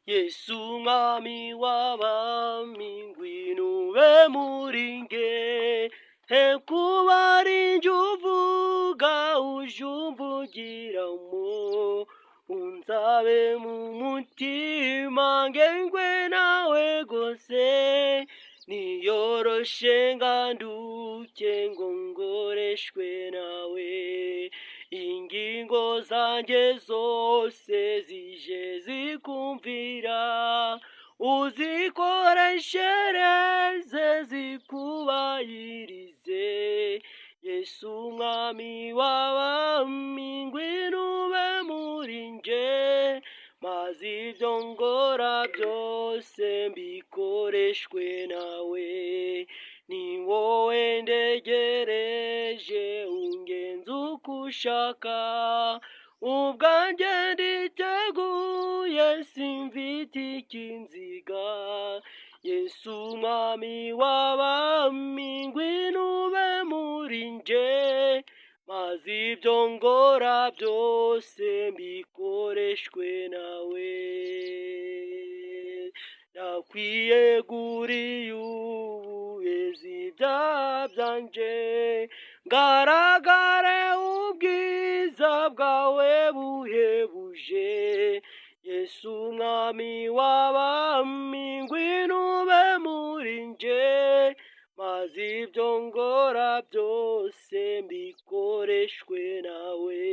Yesu mwami w'abami ngwino ube muri nge, he kuba ari njye uvuga uje umvugiramo, unzabe mu mutima ngengwe nawe gose, niyoroshe nganduke ngo ngoreshwe nawe, ingingo zanjye zose zije zikumvira, uzikoreshereze zikubahirize. Yesu mwami w'abami ngwino ube muri nje, maze ibyo ngora byose mbikoreshwe nawe, ni wowe ndegereje ungenza uko ushaka, ubwanjye nditeguye simfite ikinziga. Yesu mwami w'abami ngwino ube muri nje, maze ibyo ngora byose mbikoreshwe nawe, ndakwiyeguriye ubuhezi ibyaha byanje, ngaragare ubwiza bwawe buhebuje. Yesu mwami w'abami ngwino ube muri nje, maze ibyo ngora byose mbikoreshwe nawe.